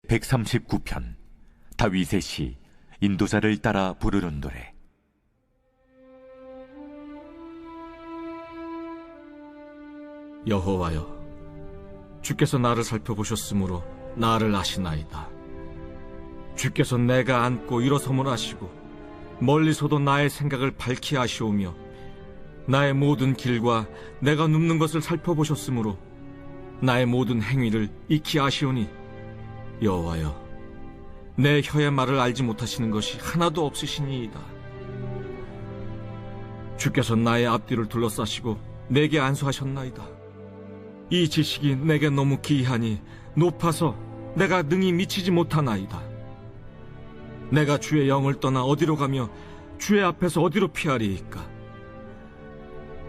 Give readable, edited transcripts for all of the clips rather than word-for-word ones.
139편 다윗의 시 인도자를 따라 부르는 노래. 여호와여, 주께서 나를 살펴보셨으므로 나를 아시나이다. 주께서 내가 앉고 일어섬을 아시고 멀리서도 나의 생각을 밝히 아시오며 나의 모든 길과 내가 눕는 것을 살펴보셨으므로 나의 모든 행위를 익히 아시오니, 여호와여, 내 혀의 말을 알지 못하시는 것이 하나도 없으시니이다. 주께서 나의 앞뒤를 둘러싸시고 내게 안수하셨나이다. 이 지식이 내게 너무 기이하니 높아서 내가 능히 미치지 못하나이다. 내가 주의 영을 떠나 어디로 가며 주의 앞에서 어디로 피하리이까?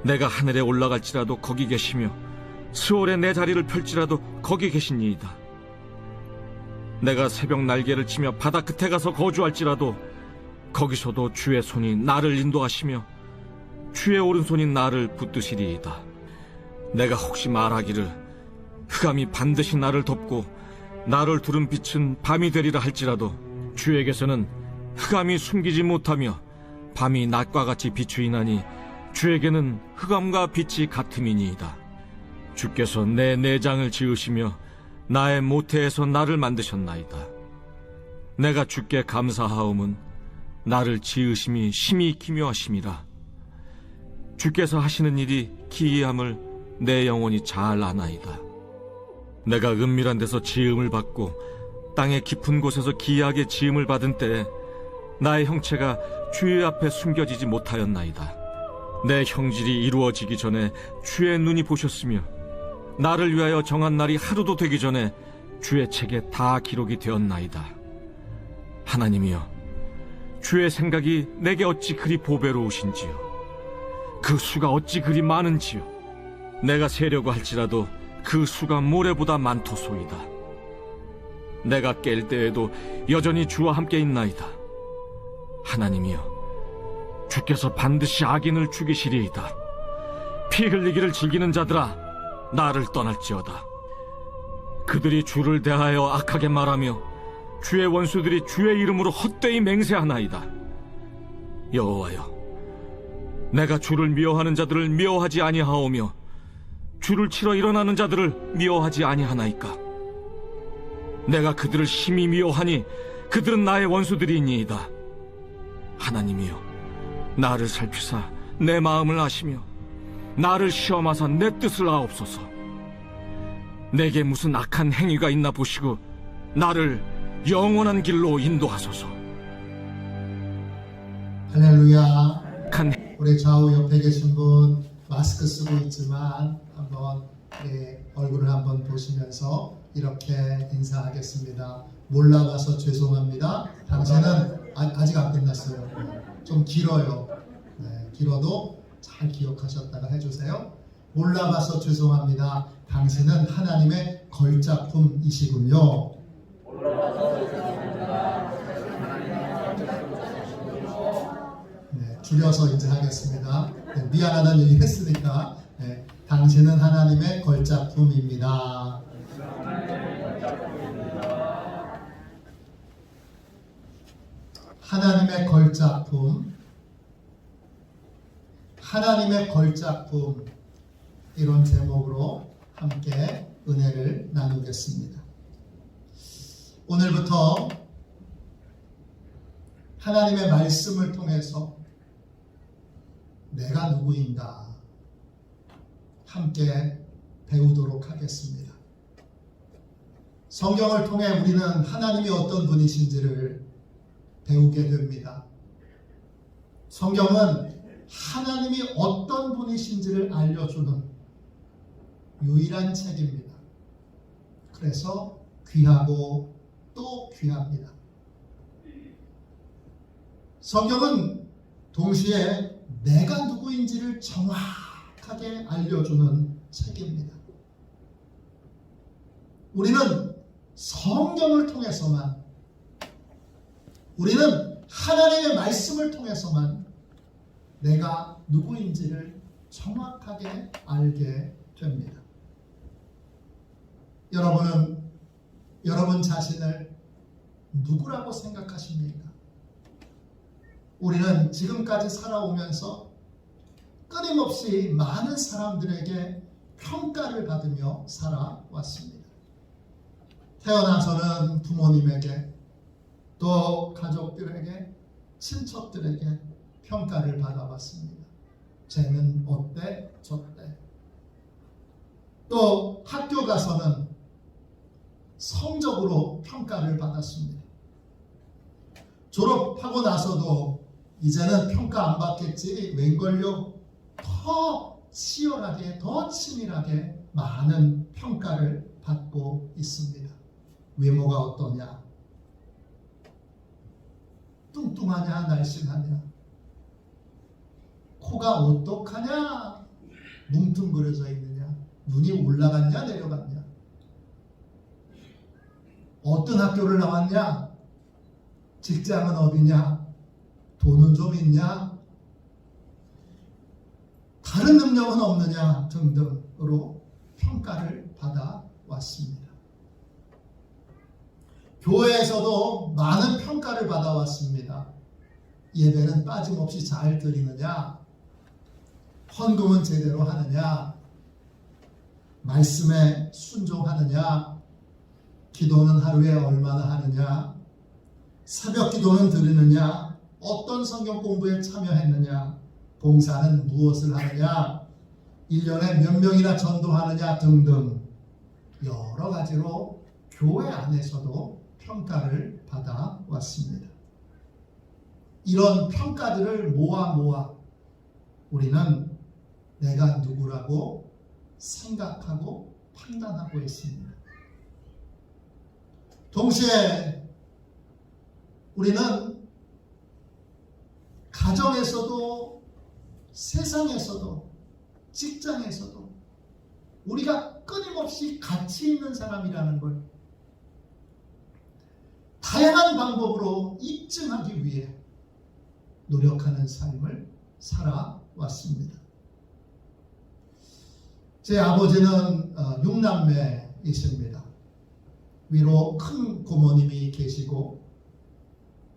내가 하늘에 올라갈지라도 거기 계시며 스올에 내 자리를 펼지라도 거기 계시니이다. 내가 새벽 날개를 치며 바다 끝에 가서 거주할지라도 거기서도 주의 손이 나를 인도하시며 주의 오른손이 나를 붙드시리이다. 내가 혹시 말하기를 흑암이 반드시 나를 덮고 나를 두른 빛은 밤이 되리라 할지라도 주에게서는 흑암이 숨기지 못하며 밤이 낮과 같이 비추이나니 주에게는 흑암과 빛이 같음이니이다. 주께서 내 내장을 지으시며 나의 모태에서 나를 만드셨나이다. 내가 주께 감사하옴은 나를 지으심이 심히 기묘하심이라. 주께서 하시는 일이 기이함을 내 영혼이 잘 아나이다. 내가 은밀한 데서 지음을 받고 땅의 깊은 곳에서 기이하게 지음을 받은 때에 나의 형체가 주의 앞에 숨겨지지 못하였나이다. 내 형질이 이루어지기 전에 주의 눈이 보셨으며 나를 위하여 정한 날이 하루도 되기 전에 주의 책에 다 기록이 되었나이다. 하나님이여, 주의 생각이 내게 어찌 그리 보배로우신지요. 그 수가 어찌 그리 많은지요. 내가 세려고 할지라도 그 수가 모래보다 많도소이다. 내가 깰 때에도 여전히 주와 함께 있나이다. 하나님이여, 주께서 반드시 악인을 죽이시리이다. 피 흘리기를 즐기는 자들아, 나를 떠날지어다. 그들이 주를 대하여 악하게 말하며 주의 원수들이 주의 이름으로 헛되이 맹세하나이다. 여호와여, 내가 주를 미워하는 자들을 미워하지 아니하오며 주를 치러 일어나는 자들을 미워하지 아니하나이까? 내가 그들을 심히 미워하니 그들은 나의 원수들이니이다. 하나님이여, 나를 살피사 내 마음을 아시며 나를 시험하사 내 뜻을 아옵소서. 내게 무슨 악한 행위가 있나 보시고 나를 영원한 길로 인도하소서. 할렐루야. 우리 좌우 옆에 계신 분 마스크 쓰고 있지만 한번 얼굴을 한번 보시면서 이렇게 인사하겠습니다. 몰라봐서 죄송합니다. 당신은 아직 안 끝났어요. 좀 길어요. 길어도 잘 기억하셨다가 해주세요. 몰라봐서 죄송합니다. 당신은 하나님의 걸작품이시군요. 줄여서 이제 하겠습니다. 미안하다는 얘기 했으니까 당신은 하나님의 걸작품입니다. 하나님의 걸작품, 하나님의 걸작품, 이런 제목으로 함께 은혜를 나누겠습니다. 오늘부터 하나님의 말씀을 통해서 내가 누구인가 함께 배우도록 하겠습니다. 성경을 통해 우리는 하나님이 어떤 분이신지를 배우게 됩니다. 성경은 하나님이 어떤 분이신지를 알려주는 유일한 책입니다. 그래서 귀하고 또 귀합니다. 성경은 동시에 내가 누구인지를 정확하게 알려주는 책입니다. 우리는 성경을 통해서만, 우리는 하나님의 말씀을 통해서만 내가 누구인지를 정확하게 알게 됩니다. 여러분은 여러분 자신을 누구라고 생각하십니까? 우리는 지금까지 살아오면서 끊임없이 많은 사람들에게 평가를 받으며 살아왔습니다. 태어나서는 부모님에게, 또 가족들에게, 친척들에게 평가를 받아왔습니다. 쟤는 어때? 저때. 또 학교 가서는 성적으로 평가를 받았습니다. 졸업하고 나서도 이제는 평가 안 받겠지, 웬걸요? 더 치열하게, 더 치밀하게 많은 평가를 받고 있습니다. 외모가 어떠냐? 뚱뚱하냐, 날씬하냐? 코가 어떡하냐? 뭉뚱그려져 있느냐? 눈이 올라갔냐, 내려갔냐? 어떤 학교를 나왔냐? 직장은 어디냐? 돈은 좀 있냐? 다른 능력은 없느냐? 등등으로 평가를 받아왔습니다. 교회에서도 많은 평가를 받아왔습니다. 예배는 빠짐없이 잘 드리느냐? 헌금은 제대로 하느냐? 말씀에 순종하느냐? 기도는 하루에 얼마나 하느냐? 새벽 기도는 드리느냐? 어떤 성경 공부에 참여했느냐? 봉사는 무엇을 하느냐? 1년에 몇 명이나 전도하느냐? 등등 여러 가지로 교회 안에서도 평가를 받아왔습니다. 이런 평가들을 모아 우리는 내가 누구라고 생각하고 판단하고 있습니다. 동시에 우리는 가정에서도 세상에서도 직장에서도 우리가 끊임없이 가치 있는 사람이라는 걸 다양한 방법으로 입증하기 위해 노력하는 삶을 살아왔습니다. 제 아버지는 6남매이십니다. 위로 큰 고모님이 계시고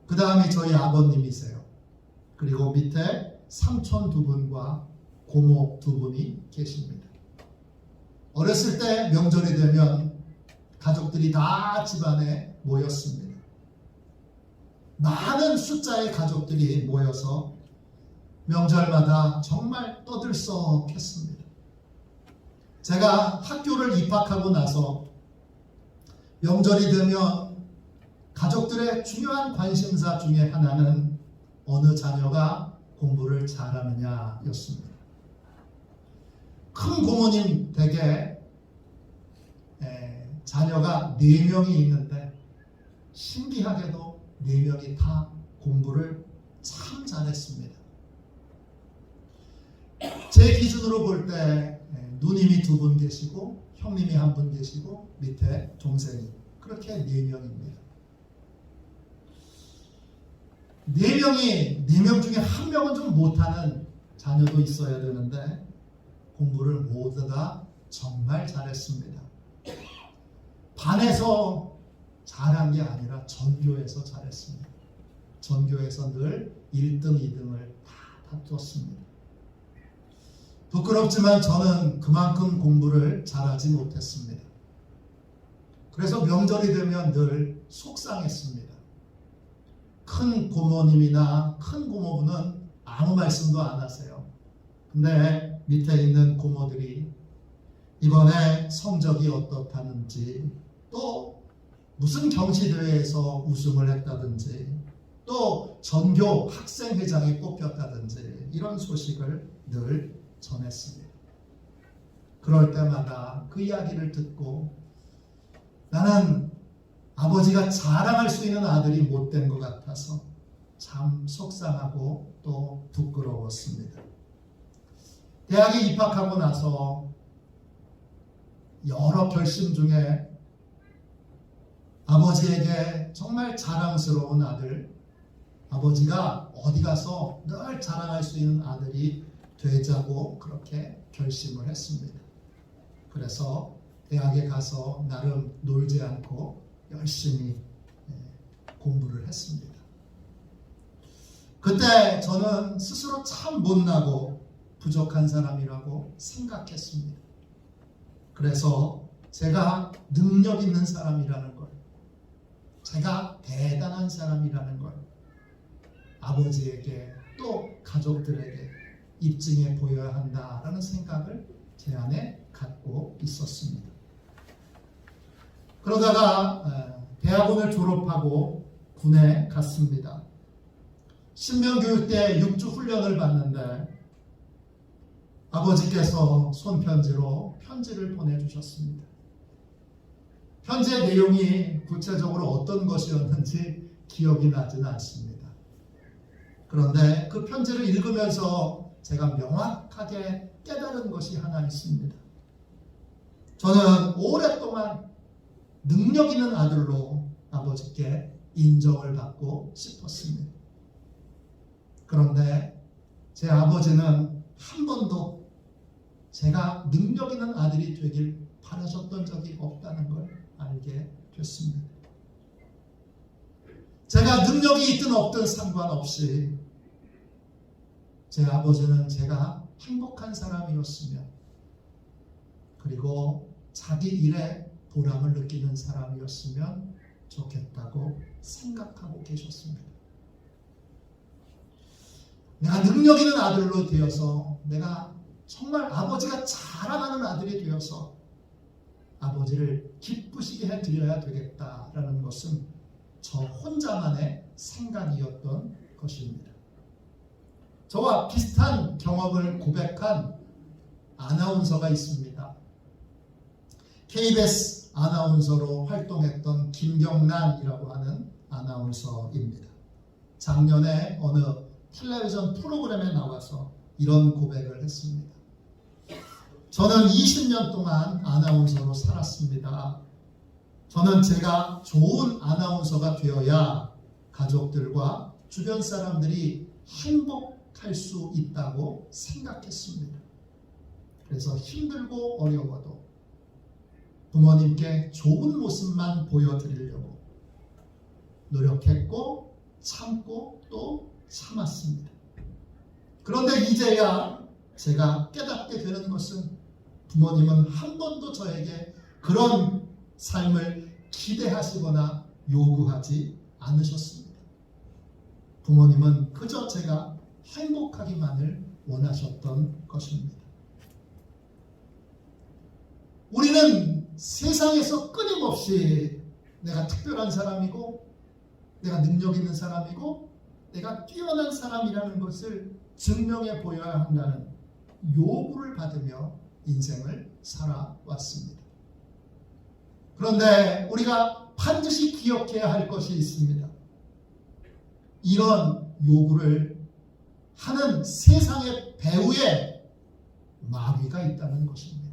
그 다음에 저희 아버님이세요. 그리고 밑에 삼촌 2분과 고모 2분이 계십니다. 어렸을 때 명절이 되면 가족들이 다 집안에 모였습니다. 많은 숫자의 가족들이 모여서 명절마다 정말 떠들썩했습니다. 제가 학교를 입학하고 나서 명절이 되면 가족들의 중요한 관심사 중에 하나는 어느 자녀가 공부를 잘하느냐였습니다. 큰 고모님 댁에 자녀가 4명이 있는데 신기하게도 4명이 다 공부를 참 잘했습니다. 제 기준으로 볼 때 누님이 2분 계시고 형님이 1분 계시고 밑에 동생이, 그렇게 4명입니다. 4명 중에 1명은 좀 못하는 자녀도 있어야 되는데 공부를 모두 다 정말 잘했습니다. 반에서 잘한 게 아니라 전교에서 잘했습니다. 전교에서 늘 1등, 2등을 다 다투었습니다. 부끄럽지만 저는 그만큼 공부를 잘하지 못했습니다. 그래서 명절이 되면 늘 속상했습니다. 큰 고모님이나 큰 고모부는 아무 말씀도 안 하세요. 근데 밑에 있는 고모들이 이번에 성적이 어떻다는지, 또 무슨 경시대회에서 우승을 했다든지, 또 전교 학생회장에 뽑혔다든지 이런 소식을 늘 전했습니다. 그럴 때마다 그 이야기를 듣고 나는 아버지가 자랑할 수 있는 아들이 못된 것 같아서 참 속상하고 또 부끄러웠습니다. 대학에 입학하고 나서 여러 결심 중에 아버지에게 정말 자랑스러운 아들, 아버지가 어디 가서 늘 자랑할 수 있는 아들이 되자고 그렇게 결심을 했습니다. 그래서 대학에 가서 나름 놀지 않고 열심히 공부를 했습니다. 그때 저는 스스로 참 못나고 부족한 사람이라고 생각했습니다. 그래서 제가 능력 있는 사람이라는 걸, 제가 대단한 사람이라는 걸 아버지에게 또 가족들에게 입증해 보여야 한다라는 생각을 제 안에 갖고 있었습니다. 그러다가 대학원을 졸업하고 군에 갔습니다. 신병교육 때 6주 훈련을 받는데 아버지께서 손편지로 편지를 보내주셨습니다. 편지의 내용이 구체적으로 어떤 것이었는지 기억이 나지는 않습니다. 그런데 그 편지를 읽으면서 제가 명확하게 깨달은 것이 하나 있습니다. 저는 오랫동안 능력 있는 아들로 아버지께 인정을 받고 싶었습니다. 그런데 제 아버지는 한 번도 제가 능력 있는 아들이 되길 바라셨던 적이 없다는 걸 알게 됐습니다. 제가 능력이 있든 없든 상관없이 제 아버지는 제가 행복한 사람이었으면, 그리고 자기 일에 보람을 느끼는 사람이었으면 좋겠다고 생각하고 계셨습니다. 내가 능력 있는 아들로 되어서, 내가 정말 아버지가 자랑하는 아들이 되어서 아버지를 기쁘시게 해드려야 되겠다라는 것은 저 혼자만의 생각이었던 것입니다. 저와 비슷한 경험을 고백한 아나운서가 있습니다. KBS 아나운서로 활동했던 김경란이라고 하는 아나운서입니다. 작년에 어느 텔레비전 프로그램에 나와서 이런 고백을 했습니다. 저는 20년 동안 아나운서로 살았습니다. 저는 제가 좋은 아나운서가 되어야 가족들과 주변 사람들이 행복할 수 있다고 생각했습니다. 그래서 힘들고 어려워도 부모님께 좋은 모습만 보여드리려고 노력했고 참고 또 참았습니다. 그런데 이제야 제가 깨닫게 되는 것은 부모님은 한 번도 저에게 그런 삶을 기대하시거나 요구하지 않으셨습니다. 부모님은 그저 제가 행복하기만을 원하셨던 것입니다. 우리는 세상에서 끊임없이 내가 특별한 사람이고, 내가 능력 있는 사람이고, 내가 뛰어난 사람이라는 것을 증명해 보여야 한다는 요구를 받으며 인생을 살아왔습니다. 그런데 우리가 반드시 기억해야 할 것이 있습니다. 이런 요구를 하는 세상의 배후에 마귀가 있다는 것입니다.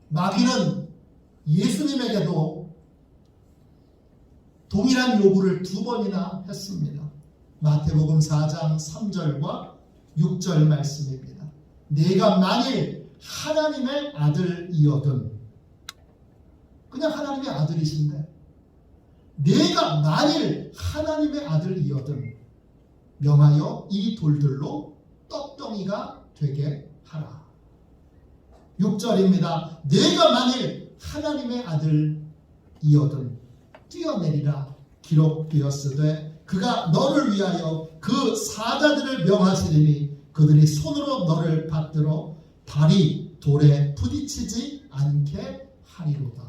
마귀는 예수님에게도 동일한 요구를 2번이나 했습니다. 마태복음 4장 3절과 6절 말씀입니다. 내가 만일 하나님의 아들이거든, 그냥 하나님의 아들이신데, 내가 만일 하나님의 아들이거든 명하여 이 돌들로 떡덩이가 되게 하라. 6절입니다. 내가 만일 하나님의 아들이거든 뛰어내리라. 기록되었으되 그가 너를 위하여 그 사자들을 명하시리니 그들이 손으로 너를 받들어 발이 돌에 부딪히지 않게 하리로다.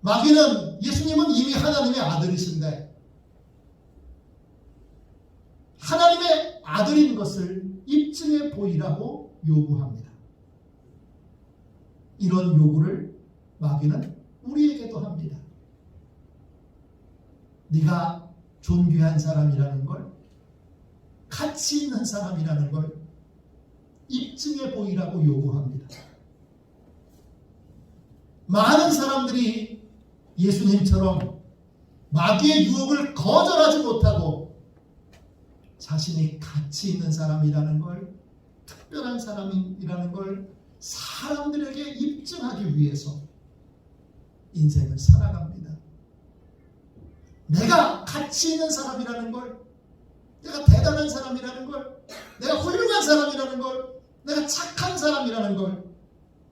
마귀는 예수님은 이미 하나님의 아들이신데 하나님의 아들인 것을 입증해 보이라고 요구합니다. 이런 요구를 마귀는 우리에게도 합니다. 네가 존귀한 사람이라는 걸, 가치 있는 사람이라는 걸 입증해 보이라고 요구합니다. 많은 사람들이 예수님처럼 마귀의 유혹을 거절하지 못하고 자신이 가치 있는 사람이라는 걸, 특별한 사람이라는 걸 사람들에게 입증하기 위해서 인생을 살아갑니다. 내가 가치 있는 사람이라는 걸, 내가 대단한 사람이라는 걸, 내가 훌륭한 사람이라는 걸, 내가 착한 사람이라는 걸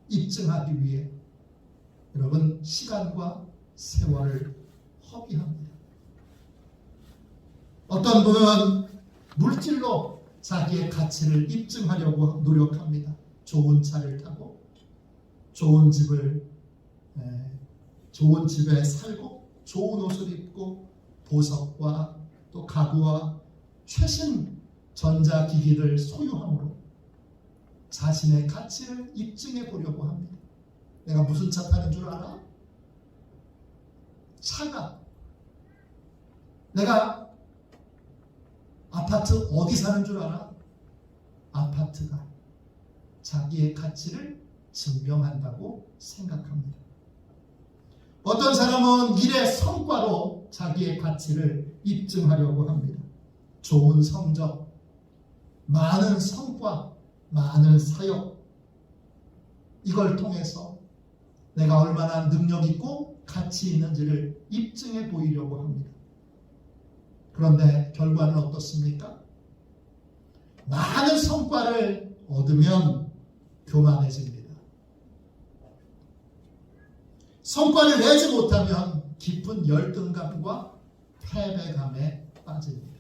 입증하기 위해 여러분 시간과 세월을 허비합니다. 어떤 분은 물질로 자기의 가치를 입증하려고 노력합니다. 좋은 차를 타고 좋은 집에 살고 좋은 옷을 입고 보석과 또 가구와 최신 전자기기를 소유함으로 자신의 가치를 입증해 보려고 합니다. 내가 무슨 차 타는 줄 알아? 차가. 내가 아파트 어디 사는 줄 알아? 아파트가 자기의 가치를 증명한다고 생각합니다. 어떤 사람은 일의 성과로 자기의 가치를 입증하려고 합니다. 좋은 성적, 많은 성과, 많은 사역, 이걸 통해서 내가 얼마나 능력 있고 가치 있는지를 입증해 보이려고 합니다. 그런데 결과는 어떻습니까? 많은 성과를 얻으면 교만해집니다. 성과를 내지 못하면 깊은 열등감과 패배감에 빠집니다.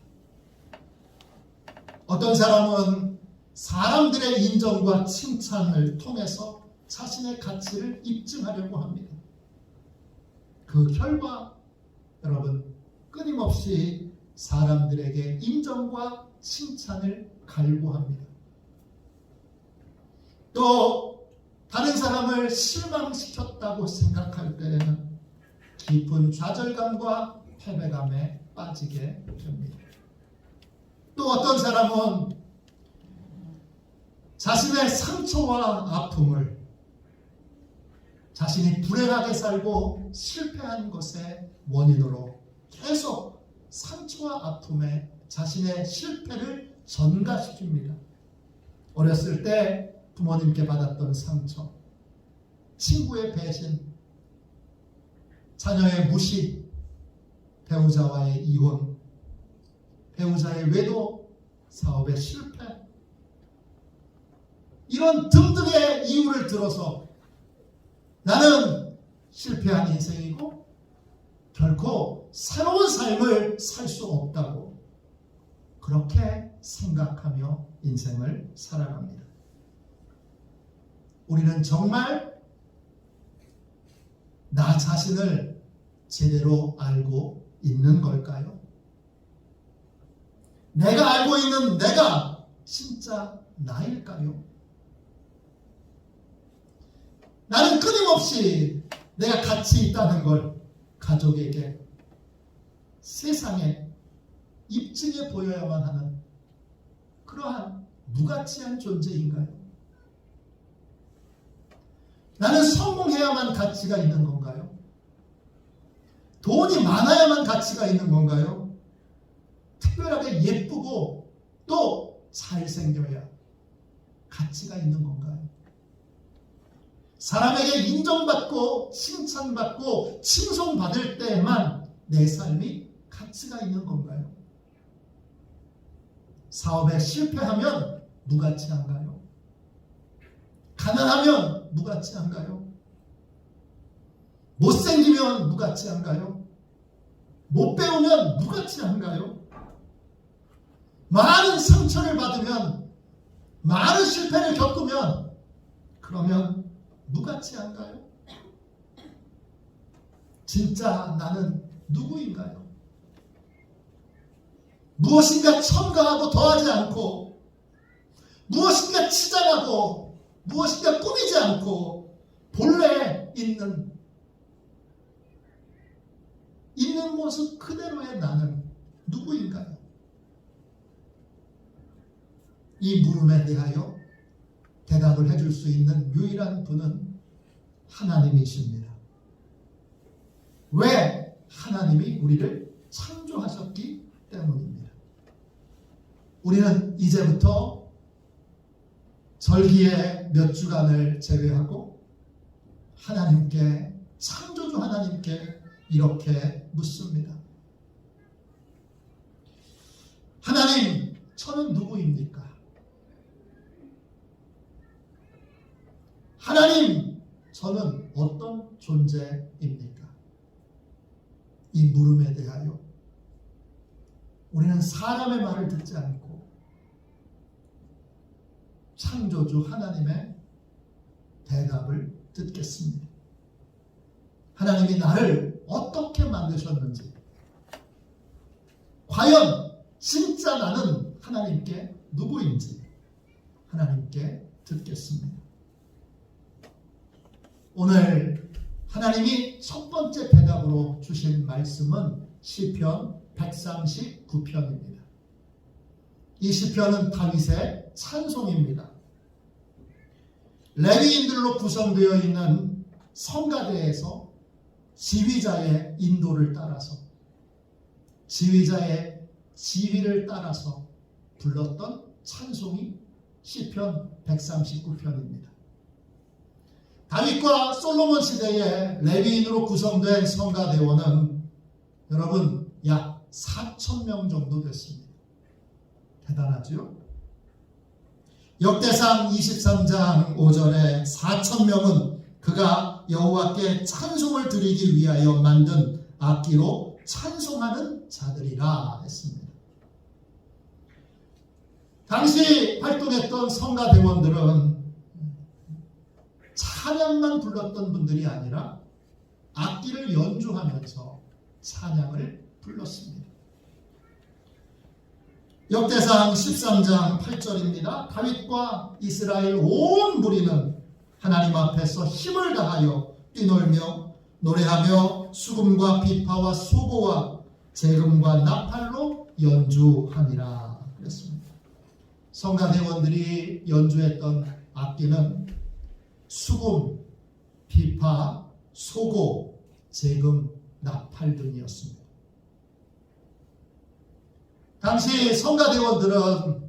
어떤 사람은 사람들의 인정과 칭찬을 통해서 자신의 가치를 입증하려고 합니다. 그 결과 여러분 끊임없이 사람들에게 인정과 칭찬을 갈구합니다. 또 다른 사람을 실망시켰다고 생각할 때에는 깊은 좌절감과 패배감에 빠지게 됩니다. 또 어떤 사람은 자신의 상처와 아픔을 자신이 불행하게 살고 실패한 것의 원인으로 계속 상처와 아픔에 자신의 실패를 전가시킵니다. 어렸을 때 부모님께 받았던 상처, 친구의 배신, 자녀의 무시, 배우자와의 이혼, 배우자의 외도, 사업의 실패, 이런 등등의 이유를 들어서 나는 실패한 인생이고 결코 새로운 삶을 살 수 없다고 그렇게 생각하며 인생을 살아갑니다. 우리는 정말 나 자신을 제대로 알고 있는 걸까요? 내가 알고 있는 내가 진짜 나일까요? 나는 끊임없이 내가 가치 있다는 걸 가족에게, 세상에 입증해 보여야만 하는 그러한 무가치한 존재인가요? 나는 성공해야만 가치가 있는 건가요? 돈이 많아야만 가치가 있는 건가요? 특별하게 예쁘고 또 잘생겨야 가치가 있는 건가요? 사람에게 인정받고 칭찬받고 칭송받을 때에만 내 삶이 가치가 있는 건가요? 사업에 실패하면 무가치한가요? 가난하면 무가치한가요? 못생기면 무가치한가요? 못 배우면 무가치한가요? 많은 상처를 받으면, 많은 실패를 겪으면 그러면 무가치한가요? 진짜 나는 누구인가요? 무엇인가 첨가하고 더하지 않고, 무엇인가 치장하고, 무엇인가 꾸미지 않고 본래 있는 모습 그대로의 나는 누구인가요? 이 물음에 대하여 대답을 해줄 수 있는 유일한 분은 하나님이십니다. 왜? 하나님이 우리를 창조하셨기 때문입니다. 우리는 이제부터 절기의 몇 주간을 제외하고 하나님께 창조주 하나님께 이렇게 묻습니다. 하나님, 저는 누구입니까? 하나님, 저는 어떤 존재입니까? 이 물음에 대하여 우리는 사람의 말을 듣지 않고 창조주 하나님의 대답을 듣겠습니다. 하나님이 나를 어떻게 만드셨는지, 과연 진짜 나는 하나님께 누구인지 하나님께 듣겠습니다. 오늘 하나님이 첫 번째 대답으로 주신 말씀은 시편 139편입니다. 이 시편은 다윗의 찬송입니다. 레위인들로 구성되어 있는 성가대에서 지휘자의 인도를 따라서, 지휘자의 지휘를 따라서 불렀던 찬송이 시편 139편입니다. 다윗과 솔로몬 시대에 레위인으로 구성된 성가대원은 여러분 약 4,000명 정도 됐습니다. 대단하죠? 역대상 23장 5절에 4,000명은 그가 여호와께 찬송을 드리기 위하여 만든 악기로 찬송하는 자들이라 했습니다. 당시 활동했던 성가대원들은 찬양만 불렀던 분들이 아니라 악기를 연주하면서 찬양을 불렀습니다. 역대상 13장 8절입니다. 다윗과 이스라엘 온 무리는 하나님 앞에서 힘을 다하여 뛰놀며 노래하며 수금과 비파와 소고와 재금과 나팔로 연주하니라 그랬습니다. 성가대원들이 연주했던 악기는 수금, 비파, 소고, 재금, 나팔 등이었습니다. 당시 성가대원들은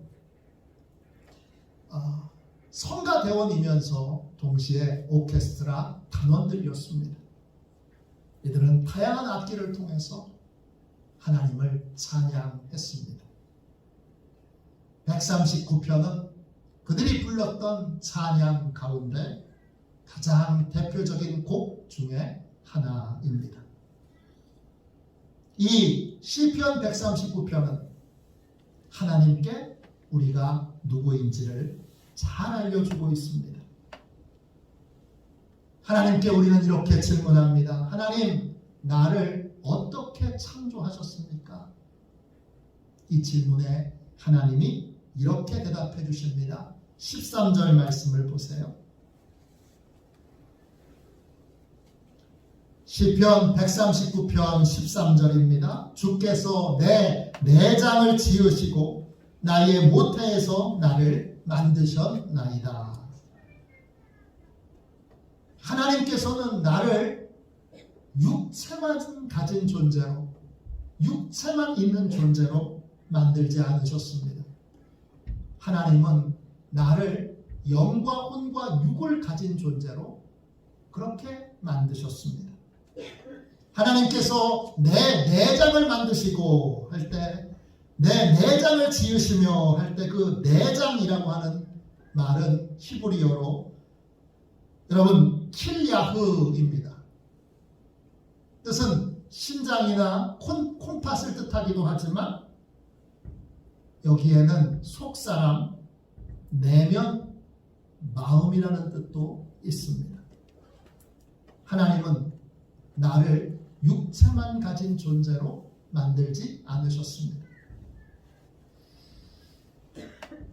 성가대원이면서 동시에 오케스트라 단원들이었습니다. 이들은 다양한 악기를 통해서 하나님을 찬양했습니다. 139편은 그들이 불렀던 찬양 가운데 가장 대표적인 곡 중에 하나입니다. 이 시편 139편은 하나님께 우리가 누구인지를 잘 알려주고 있습니다. 하나님께 우리는 이렇게 질문합니다. 하나님, 나를 어떻게 창조하셨습니까? 이 질문에 하나님이 이렇게 대답해 주십니다. 13절 말씀을 보세요. 시편 139편 13절입니다. 주께서 내 내장을 지으시고 나의 모태에서 나를 만드셨나이다. 하나님께서는 나를 육체만 가진 존재로, 육체만 있는 존재로 만들지 않으셨습니다. 하나님은 나를 영과 혼과 육을 가진 존재로 그렇게 만드셨습니다. 하나님께서 내 내장을 만드시고 할 때, 내 내장을 지으시며 할 때 그 내장이라고 하는 말은 히브리어로 여러분 킬야흐입니다. 뜻은 심장이나 콩팥을 뜻하기도 하지만 여기에는 속사람, 내면, 마음이라는 뜻도 있습니다. 하나님은 나를 육체만 가진 존재로 만들지 않으셨습니다.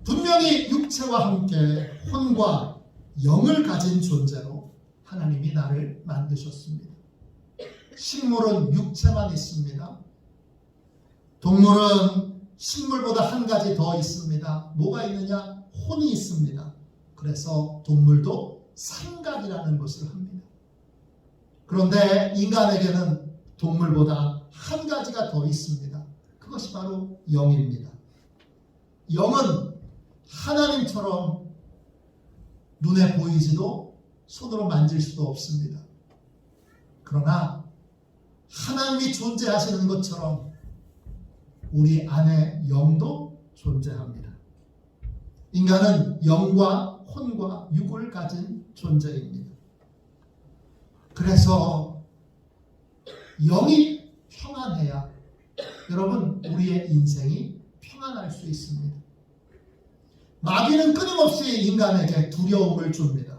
분명히 육체와 함께 혼과 영을 가진 존재로 하나님이 나를 만드셨습니다. 식물은 육체만 있습니다. 동물은 식물보다 한 가지 더 있습니다. 뭐가 있느냐? 혼이 있습니다. 그래서 동물도 삼각이라는 것을 합니다. 그런데 인간에게는 동물보다 한 가지가 더 있습니다. 그것이 바로 영입니다. 영은 하나님처럼 눈에 보이지도 손으로 만질 수도 없습니다. 그러나 하나님이 존재하시는 것처럼 우리 안에 영도 존재합니다. 인간은 영과 혼과 육을 가진 존재입니다. 그래서 영이 평안해야 여러분 우리의 인생이 평안할 수 있습니다. 마귀는 끊임없이 인간에게 두려움을 줍니다.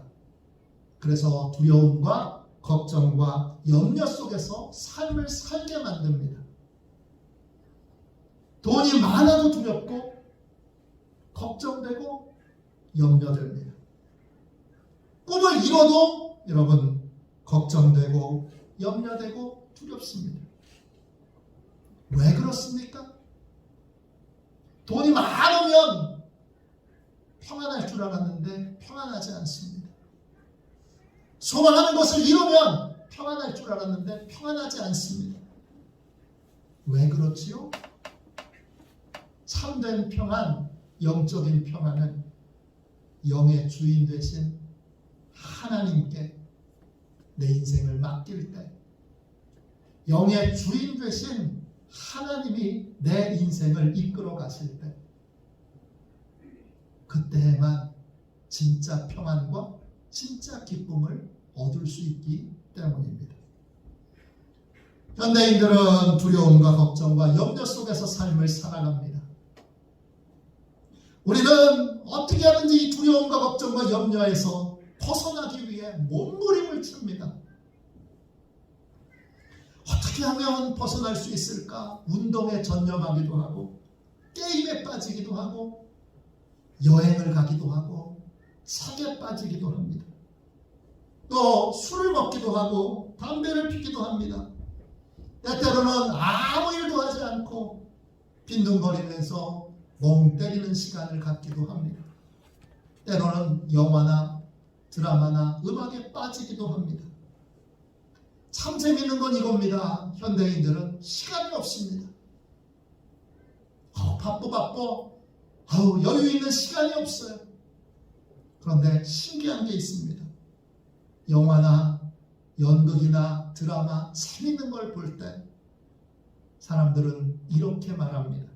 그래서 두려움과 걱정과 염려 속에서 삶을 살게 만듭니다. 돈이 많아도 두렵고 걱정되고 염려됩니다. 꿈을 이뤄도 여러분 걱정되고 염려되고 두렵습니다. 왜 그렇습니까? 돈이 많으면 평안할 줄 알았는데 평안하지 않습니다. 소망하는 것을 이루면 평안할 줄 알았는데 평안하지 않습니다. 왜 그렇지요? 참된 평안, 영적인 평안은 영의 주인 되신 하나님께 내 인생을 맡길 때, 영의 주인 되신 하나님이 내 인생을 이끌어 가실 때, 그때만 진짜 평안과 진짜 기쁨을 얻을 수 있기 때문입니다. 현대인들은 두려움과 걱정과 염려 속에서 삶을 살아갑니다. 우리는 어떻게 하든지 이 두려움과 걱정과 염려에서 벗어나기 위해 몸부림을 칩니다. 어떻게 하면 벗어날 수 있을까? 운동에 전념하기도 하고 게임에 빠지기도 하고 여행을 가기도 하고 책에 빠지기도 합니다. 또 술을 먹기도 하고 담배를 피기도 합니다. 때때로는 아무 일도 하지 않고 빈둥거리면서 멍 때리는 시간을 갖기도 합니다. 때로는 영화나 드라마나 음악에 빠지기도 합니다. 참 재밌는 건 이겁니다. 현대인들은 시간이 없습니다. 바빠. 여유 있는 시간이 없어요. 그런데 신기한 게 있습니다. 영화나 연극이나 드라마 재밌는 걸 볼 때 사람들은 이렇게 말합니다.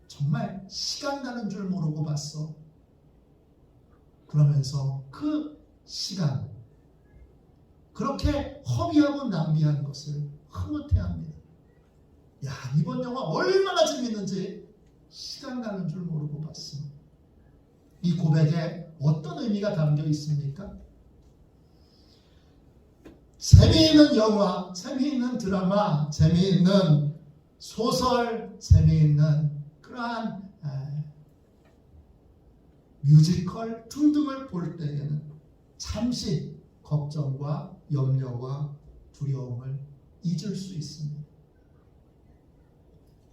정말 시간 가는 줄 모르고 봤어. 그러면서 그 시간, 그렇게 허비하고 낭비한 것을 흐뭇해합니다. 야, 이번 영화 얼마나 재밌는지 시간 가는 줄 모르고 봤어. 이 고백에 어떤 의미가 담겨 있습니까? 재미있는 영화, 재미있는 드라마, 재미있는 소설, 재미있는 그러한 뮤지컬 등등을 볼 때에는 잠시 걱정과 염려와 두려움을 잊을 수 있습니다.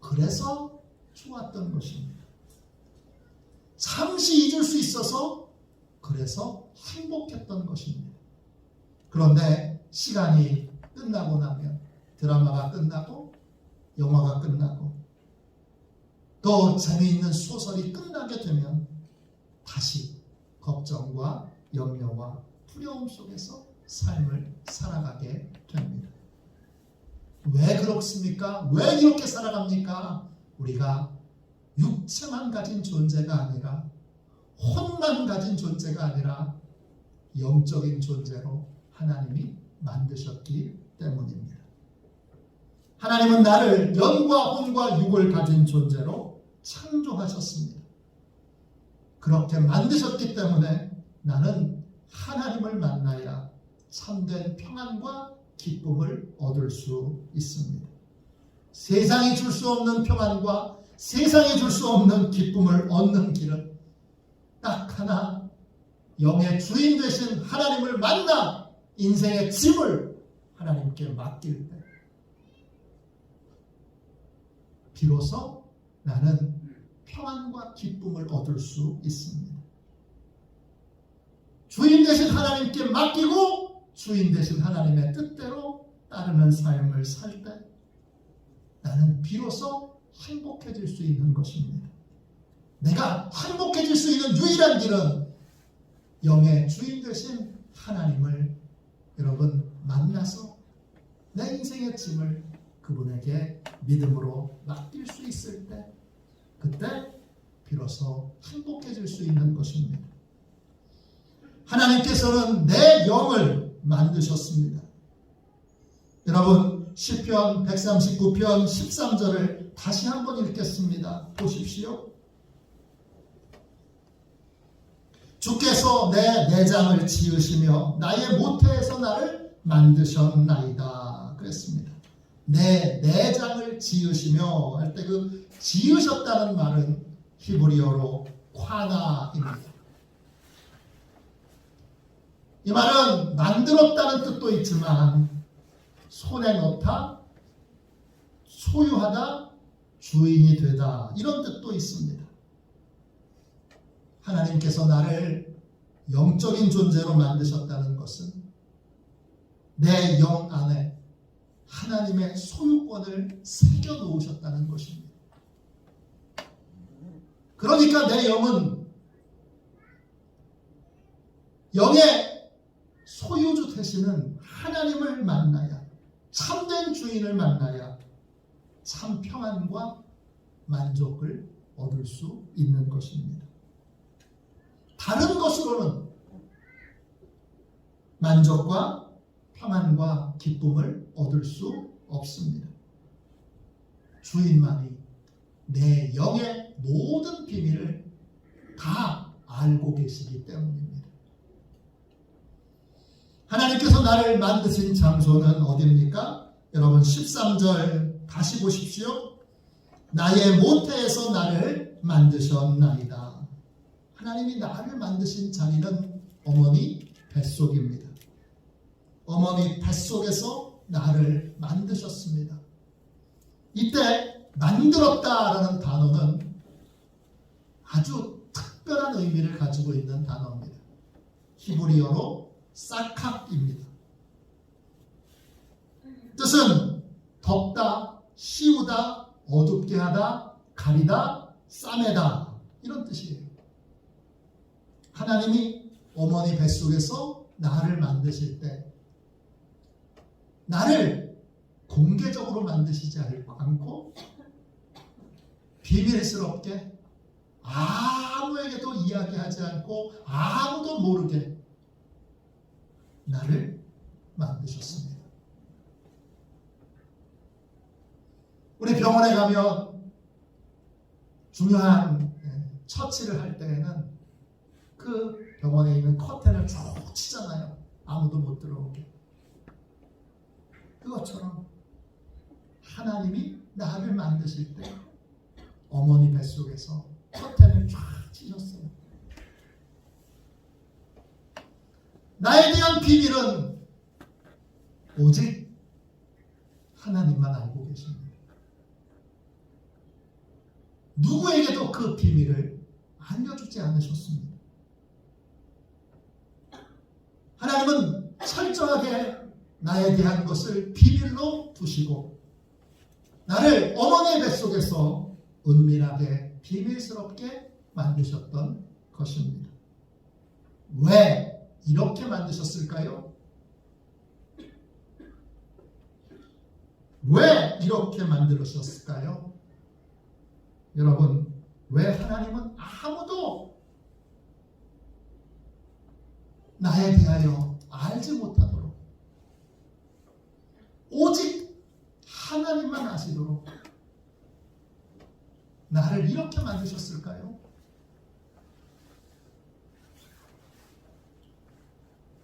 그래서 좋았던 것입니다. 잠시 잊을 수 있어서 그래서 행복했던 것입니다. 그런데 시간이 끝나고 나면 드라마가 끝나고 영화가 끝나고 또 재미있는 소설이 끝나게 되면 다시 걱정과 염려와 두려움 속에서 삶을 살아가게 됩니다. 왜 그렇습니까? 왜 이렇게 살아갑니까? 우리가 육체만 가진 존재가 아니라 혼만 가진 존재가 아니라 영적인 존재로 하나님이 만드셨기 때문입니다. 하나님은 나를 영과 혼과 육을 가진 존재로 창조하셨습니다. 그렇게 만드셨기 때문에 나는 하나님을 만나야 참된 평안과 기쁨을 얻을 수 있습니다. 세상이 줄 수 없는 평안과 세상이 줄 수 없는 기쁨을 얻는 길은 딱 하나, 영의 주인 되신 하나님을 만나 인생의 짐을 하나님께 맡길 때 비로소 나는 평안과 기쁨을 얻을 수 있습니다. 주인 되신 하나님께 맡기고 주인 되신 하나님의 뜻대로 따르는 삶을 살 때 나는 비로소 행복해질 수 있는 것입니다. 내가 행복해질 수 있는 유일한 길은 영의 주인 되신 하나님을 여러분 만나서 내 인생의 짐을 그분에게 믿음으로 맡길 수 있을 때, 그때 비로소 행복해질 수 있는 것입니다. 하나님께서는 내 영을 만드셨습니다. 여러분, 시편 139편 13절을 다시 한번 읽겠습니다. 보십시오. 주께서 내 내장을 지으시며 나의 모태에서 나를 만드셨나이다 그랬습니다. 내 내장을 지으시며 할 때 그 지으셨다는 말은 히브리어로 콰나입니다. 이 말은 만들었다는 뜻도 있지만 손에 넣다, 소유하다, 주인이 되다 이런 뜻도 있습니다. 하나님께서 나를 영적인 존재로 만드셨다는 것은 내 영 안에 하나님의 소유권을 새겨 놓으셨다는 것입니다. 그러니까 내 영은 영의 소유주 되시는 하나님을 만나야, 참된 주인을 만나야 참 평안과 만족을 얻을 수 있는 것입니다. 다른 것으로는 만족과 평안과 기쁨을 얻을 수 없습니다. 주인만이 내 영의 모든 비밀을 다 알고 계시기 때문입니다. 하나님께서 나를 만드신 장소는 어디입니까? 여러분 13절 다시 보십시오. 나의 모태에서 나를 만드셨나이다. 하나님이 나를 만드신 자리는 어머니 뱃속입니다. 어머니 뱃속에서 나를 만드셨습니다. 이때 만들었다라는 단어는 아주 특별한 의미를 가지고 있는 단어입니다. 히브리어로 사캅입니다. 뜻은 덮다, 씌우다, 어둡게 하다, 가리다, 싸매다 이런 뜻이에요. 하나님이 어머니 뱃속에서 나를 만드실 때 나를 공개적으로 만드시지 않고 비밀스럽게 아무에게도 이야기하지 않고 아무도 모르게 나를 만드셨습니다. 우리 병원에 가면 중요한 처치를 할 때에는 그 병원에 있는 커튼을 쭉 치잖아요. 아무도 못 들어오게. 그것처럼 하나님이 나를 만드실 때 어머니 뱃속에서 커튼을 쫙 치셨어요. 나에 대한 비밀은 오직 하나님만 알고 계십니다. 누구에게도 그 비밀을 알려주지 않으셨습니다. 하나님은 철저하게 나에 대한 것을 비밀로 두시고 나를 어머니의 뱃속에서 은밀하게 비밀스럽게 만드셨던 것입니다. 왜 이렇게 만드셨을까요? 왜 이렇게 만들으셨을까요? 여러분, 왜 하나님은 아무도 나에 대하여 알지 못하도록 오직 하나님만 아시도록 나를 이렇게 만드셨을까요?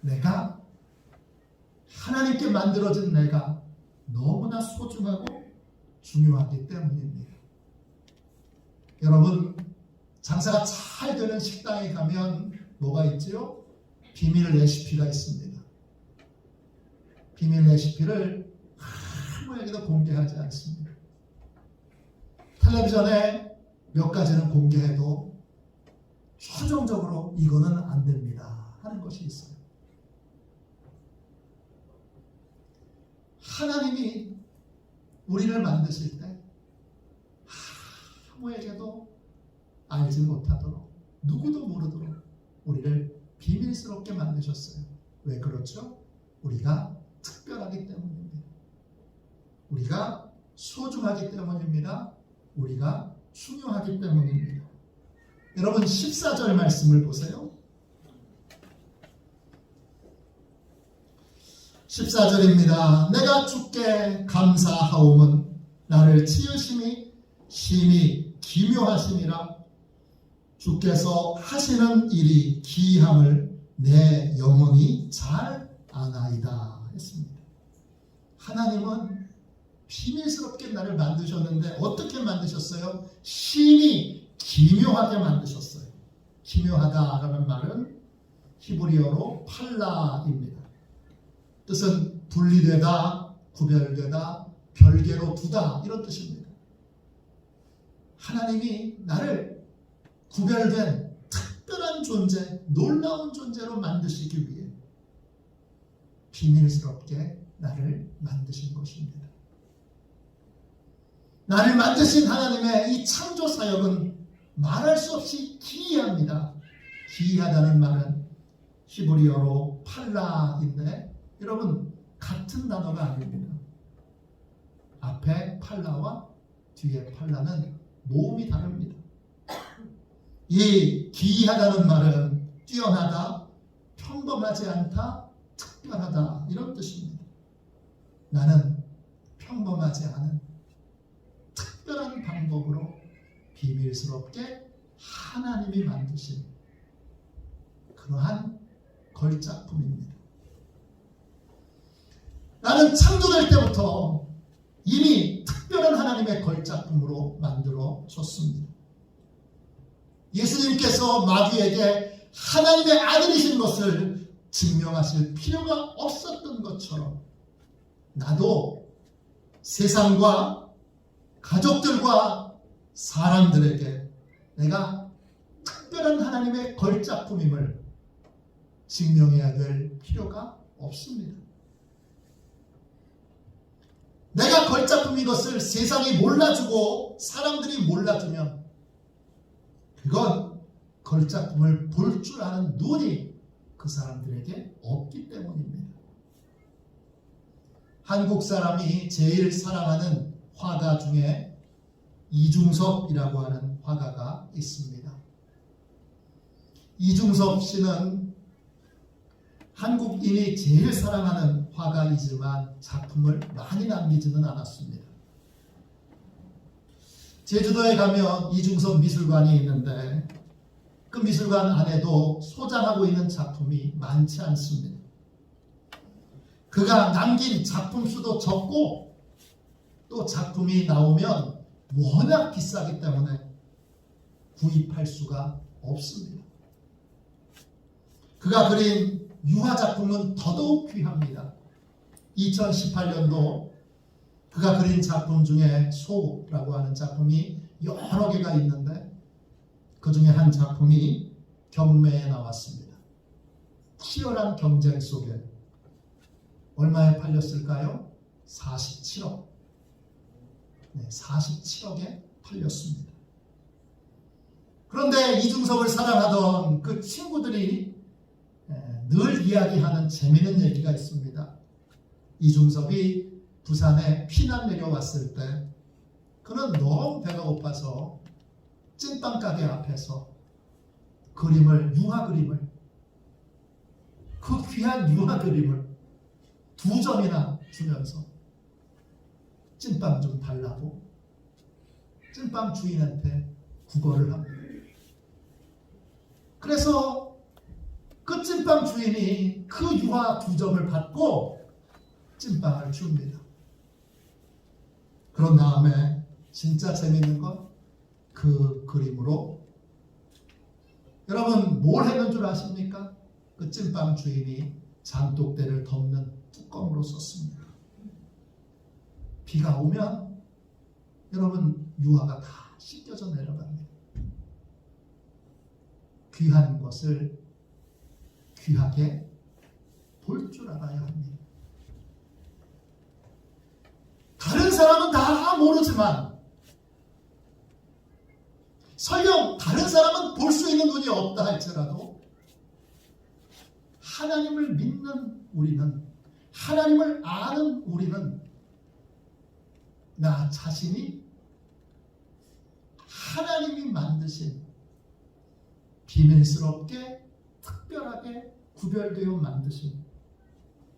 내가 하나님께 만들어진 내가 너무나 소중하고 중요하기 때문입니다. 여러분, 장사가 잘 되는 식당에 가면 뭐가 있지요? 비밀 레시피가 있습니다. 비밀 레시피를 아무에게도 공개하지 않습니다. 텔레비전에 몇 가지는 공개해도 최종적으로 이거는 안 됩니다 하는 것이 있어요. 하나님이 우리를 만드실 때 아무에게도 알지 못하도록 누구도 모르도록 우리를 비밀스럽게 만드셨어요. 왜 그렇죠? 우리가 특별하기 때문입니다. 우리가 소중하기 때문입니다. 우리가 중요하기 때문입니다. 여러분 14절 말씀을 보세요. 14절입니다. 내가 주께 감사하오면 나를 치으심이 심히 기묘하심이라. 주께서 하시는 일이 기이함을 내 영혼이 잘 아나이다 했습니다. 하나님은 비밀스럽게 나를 만드셨는데 어떻게 만드셨어요? 심히 기묘하게 만드셨어요. 기묘하다라는 말은 히브리어로 팔라입니다. 뜻은 분리되다, 구별되다, 별개로 두다 이런 뜻입니다. 하나님이 나를 구별된 특별한 존재, 놀라운 존재로 만드시기 위해 비밀스럽게 나를 만드신 것입니다. 나를 만드신 하나님의 이 창조 사역은 말할 수 없이 기이합니다. 기이하다는 말은 히브리어로 팔라인데 여러분 같은 단어가 아닙니다. 앞에 팔라와 뒤에 팔라는 모음이 다릅니다. 이 기이하다는 말은 뛰어나다, 평범하지 않다, 특별하다 이런 뜻입니다. 나는 평범하지 않은 특별한 방법으로 비밀스럽게 하나님이 만드신 그러한 걸작품입니다. 나는 창조될 때부터 이미 특별한 하나님의 걸작품으로 만들어졌습니다. 예수님께서 마귀에게 하나님의 아들이신 것을 증명하실 필요가 없었던 것처럼 나도 세상과 가족들과 사람들에게 내가 특별한 하나님의 걸작품임을 증명해야 될 필요가 없습니다. 내가 걸작품인 것을 세상이 몰라주고 사람들이 몰라주면 그건 걸작품을 볼 줄 아는 눈이 그 사람들에게 없기 때문입니다. 한국 사람이 제일 사랑하는 화가 중에 이중섭이라고 하는 화가가 있습니다. 이중섭 씨는 한국인이 제일 사랑하는 화가이지만 작품을 많이 남기지는 않았습니다. 제주도에 가면 이중섭 미술관이 있는데 그 미술관 안에도 소장하고 있는 작품이 많지 않습니다. 그가 남긴 작품 수도 적고 또 작품이 나오면 워낙 비싸기 때문에 구입할 수가 없습니다. 그가 그린 유화 작품은 더더욱 귀합니다. 2018년도 그가 그린 작품 중에 소라고 하는 작품이 여러 개가 있는데 그 중에 한 작품이 경매에 나왔습니다. 치열한 경쟁 속에 얼마에 팔렸을까요? 47억. 네, 47억에 팔렸습니다. 그런데 이중섭을 사랑하던 그 친구들이 늘 이야기하는 재미있는 얘기가 있습니다. 이중섭이 부산에 피난 내려왔을 때 그는 너무 배가 고파서 찐빵 가게 앞에서 유화 그림을 그 귀한 유화 그림을 2점이나 주면서 찐빵 좀 달라고 찐빵 주인한테 구걸을 합니다. 그래서 그 찐빵 주인이 그 유화 2점을 받고 찐빵을 줍니다. 그런 다음에 진짜 재밌는 건 그 그림으로 여러분 뭘 했는 줄 아십니까? 그 찐빵 주인이 장독대를 덮는 뚜껑으로 썼습니다. 비가 오면 여러분 유화가 다 씻겨져 내려갑니다. 귀한 것을 귀하게 볼 줄 알아야 합니다. 다른 사람은 다 모르지만 설령 다른 사람은 볼 수 있는 눈이 없다 할지라도 하나님을 믿는 우리는, 하나님을 아는 우리는 나 자신이 하나님이 만드신 비밀스럽게 특별하게 구별되어 만드신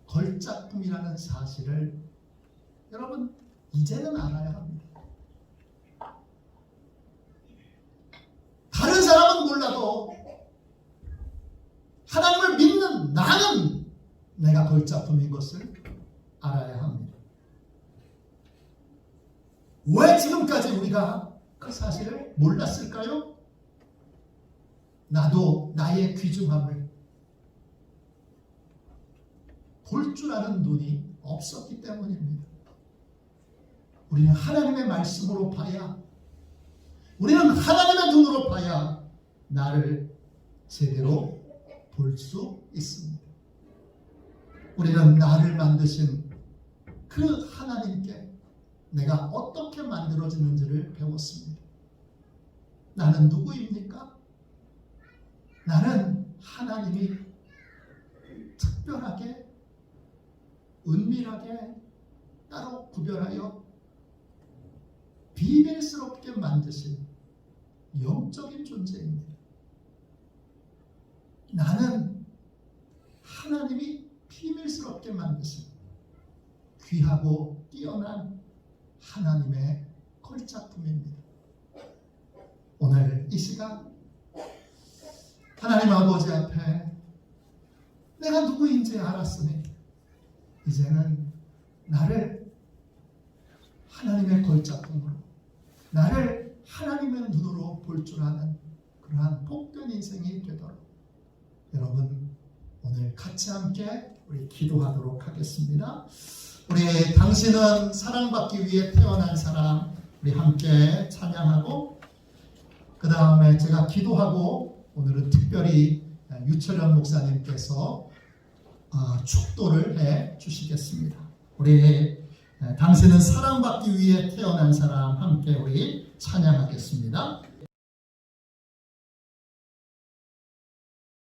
걸작품이라는 사실을 여러분 이제는 알아야 합니다. 다른 사람은 몰라도 하나님을 믿는 나는 내가 걸작품인 것을 알아야 합니다. 왜 지금까지 우리가 그 사실을 몰랐을까요? 나도 나의 귀중함을 볼 줄 아는 눈이 없었기 때문입니다. 우리는 하나님의 말씀으로 봐야, 우리는 하나님의 눈으로 봐야 나를 제대로 볼 수 있습니다. 우리는 나를 만드신 그 하나님께 내가 어떻게 만들어지는지를 배웠습니다. 나는 누구입니까? 나는 하나님이 특별하게 은밀하게 따로 구별하여 비밀스럽게 만드신 영적인 존재입니다. 나는 하나님이 비밀스럽게 만드신 귀하고 뛰어난 하나님의 걸작품입니다. 오늘 이 시간 하나님 아버지 앞에 내가 누구인지 알았으니 이제는 나를 하나님의 걸작품으로, 나를 하나님의 눈으로 볼 줄 아는 그러한 복된 인생이 되도록 여러분 오늘 같이 함께 우리 기도하도록 하겠습니다. 우리 당신은 사랑받기 위해 태어난 사람, 우리 함께 찬양하고 그 다음에 제가 기도하고 오늘은 특별히 유철현 목사님께서 축도를 해 주시겠습니다. 우리 당신은 사랑받기 위해 태어난 사람 함께 우리 찬양하겠습니다.